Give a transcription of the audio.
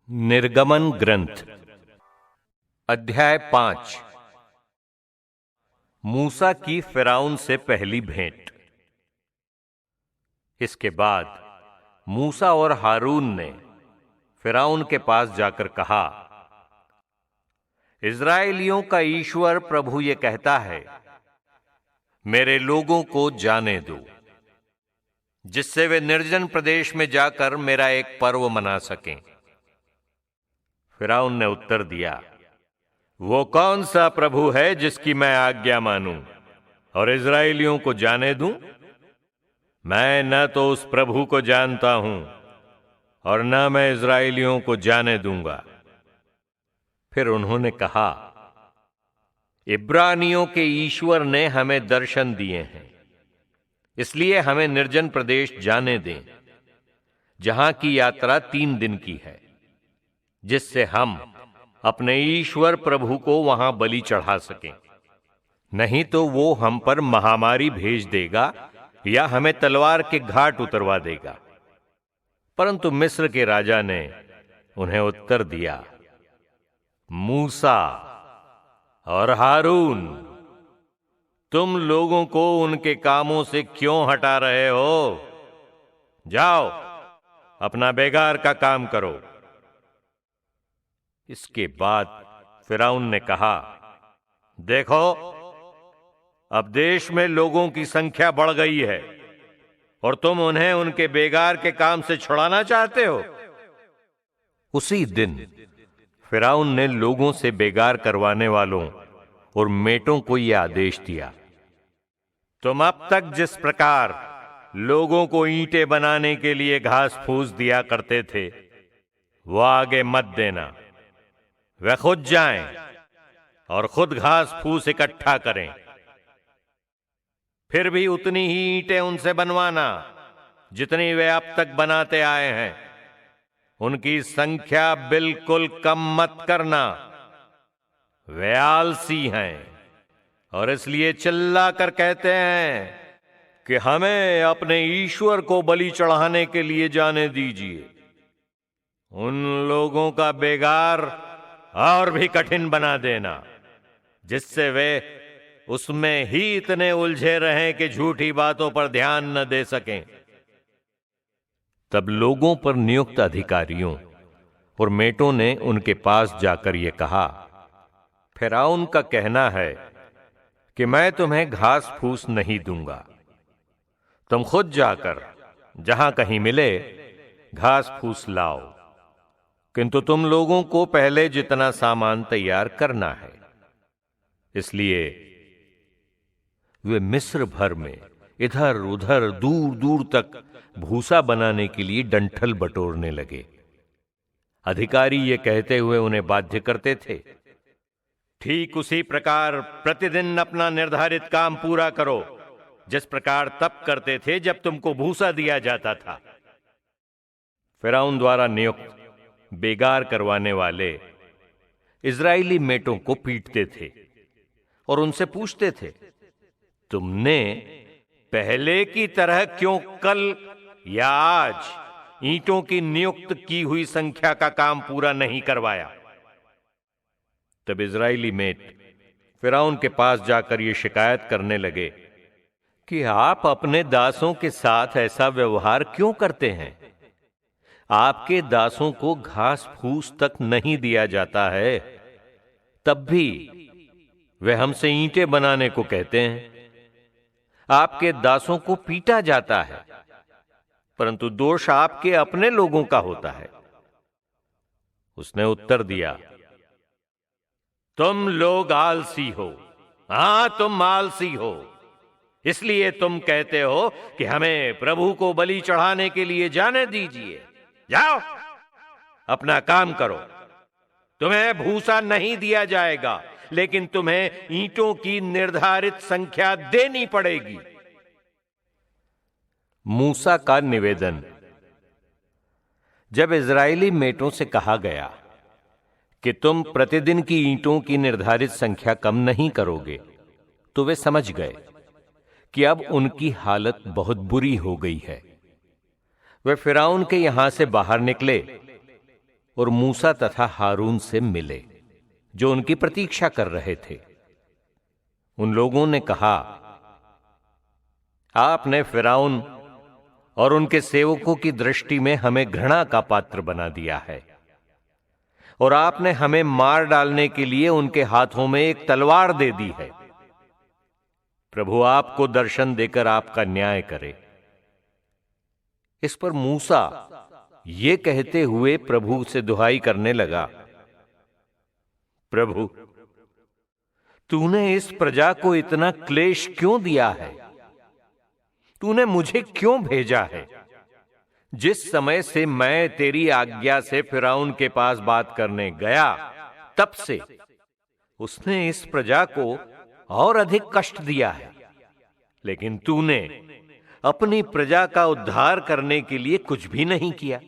निर्गमन ग्रंथ अध्याय 5। मूसा की फिरौन से पहली भेंट। इसके बाद मूसा और हारून ने फिरौन के पास जाकर कहा, इस्राएलियों का ईश्वर प्रभु ये कहता है, मेरे लोगों को जाने दो, जिससे वे निर्जन प्रदेश में जाकर मेरा एक पर्व मना सकें। फिरौन ने उत्तर दिया, वो कौन सा प्रभु है जिसकी मैं आज्ञा मानूं और इस्राएलियों को जाने दूं? मैं न तो उस प्रभु को जानता हूं और न मैं इस्राएलियों को जाने दूंगा। फिर उन्होंने कहा, इब्रानियों के ईश्वर ने हमें दर्शन दिए हैं, इसलिए हमें निर्जन प्रदेश जाने दें, जहां की यात्रा 3 दिन की है, जिससे हम अपने ईश्वर प्रभु को वहां बलि चढ़ा सकें। नहीं तो वो हम पर महामारी भेज देगा या हमें तलवार के घाट उतरवा देगा। परंतु मिस्र के राजा ने उन्हें उत्तर दिया, मूसा और हारून, तुम लोगों को उनके कामों से क्यों हटा रहे हो? जाओ, अपना बेगार का काम करो। इसके बाद फिरौन ने कहा, देखो, अब देश में लोगों की संख्या बढ़ गई है और तुम उन्हें उनके बेगार के काम से छुड़ाना चाहते हो। उसी दिन फिरौन ने लोगों से बेगार करवाने वालों और मेटों को यह आदेश दिया, तुम अब तक जिस प्रकार लोगों को ईंटें बनाने के लिए घास फूस दिया करते थे, वो आगे मत देना। वे खुद जाएं और खुद घास फूस इकट्ठा करें। फिर भी उतनी ही ईंटें उनसे बनवाना जितनी वे अब तक बनाते आए हैं। उनकी संख्या बिल्कुल कम मत करना। वे आलसी हैं और इसलिए चिल्ला कर कहते हैं कि हमें अपने ईश्वर को बलि चढ़ाने के लिए जाने दीजिए। उन लोगों का बेगार और भी कठिन बना देना, जिससे वे उसमें ही इतने उलझे रहें कि झूठी बातों पर ध्यान न दे सकें। तब लोगों पर नियुक्त अधिकारियों और मेटों ने उनके पास जाकर यह कहा, फिरौन का कहना है कि मैं तुम्हें घास फूस नहीं दूंगा। तुम खुद जाकर जहां कहीं मिले घास फूस लाओ, किंतु तुम लोगों को पहले जितना सामान तैयार करना है। इसलिए वे मिस्र भर में इधर उधर दूर दूर तक भूसा बनाने के लिए डंठल बटोरने लगे। अधिकारी ये कहते हुए उन्हें बाध्य करते थे, ठीक उसी प्रकार प्रतिदिन अपना निर्धारित काम पूरा करो, जिस प्रकार तब करते थे जब तुमको भूसा दिया जाता था। फिरौन द्वारा नियुक्त बेगार करवाने वाले इस्राएली मेटों को पीटते थे और उनसे पूछते थे, तुमने पहले की तरह क्यों कल या आज ईंटों की नियुक्त की हुई संख्या का काम पूरा नहीं करवाया? तब इस्राएली मेट फिरौन के पास जाकर ये शिकायत करने लगे कि आप अपने दासों के साथ ऐसा व्यवहार क्यों करते हैं? आपके दासों को घास फूस तक नहीं दिया जाता है, तब भी वे हमसे ईंटें बनाने को कहते हैं। आपके दासों को पीटा जाता है, परंतु दोष आपके अपने लोगों का होता है। उसने उत्तर दिया, तुम लोग आलसी हो। हां, तुम आलसी हो। इसलिए तुम कहते हो कि हमें प्रभु को बलि चढ़ाने के लिए जाने दीजिए। जाओ, अपना काम करो। तुम्हें भूसा नहीं दिया जाएगा, लेकिन तुम्हें ईंटों की निर्धारित संख्या देनी पड़ेगी। मूसा का निवेदन। जब इस्राएली मेटों से कहा गया कि तुम प्रतिदिन की ईंटों की निर्धारित संख्या कम नहीं करोगे, तो वे समझ गए कि अब उनकी हालत बहुत बुरी हो गई है। वे फिरौन के यहां से बाहर निकले और मूसा तथा हारून से मिले, जो उनकी प्रतीक्षा कर रहे थे। उन लोगों ने कहा, आपने फिरौन और उनके सेवकों की दृष्टि में हमें घृणा का पात्र बना दिया है, और आपने हमें मार डालने के लिए उनके हाथों में एक तलवार दे दी है। प्रभु आपको दर्शन देकर आपका न्याय करे। इस पर मूसा ये कहते हुए प्रभु से दुहाई करने लगा, प्रभु, तूने इस प्रजा को इतना क्लेश क्यों दिया है? तूने मुझे क्यों भेजा है? जिस समय से मैं तेरी आज्ञा से फिरौन के पास बात करने गया, तब से उसने इस प्रजा को और अधिक कष्ट दिया है। लेकिन तूने अपनी प्रजा का उद्धार करने के लिए कुछ भी नहीं किया।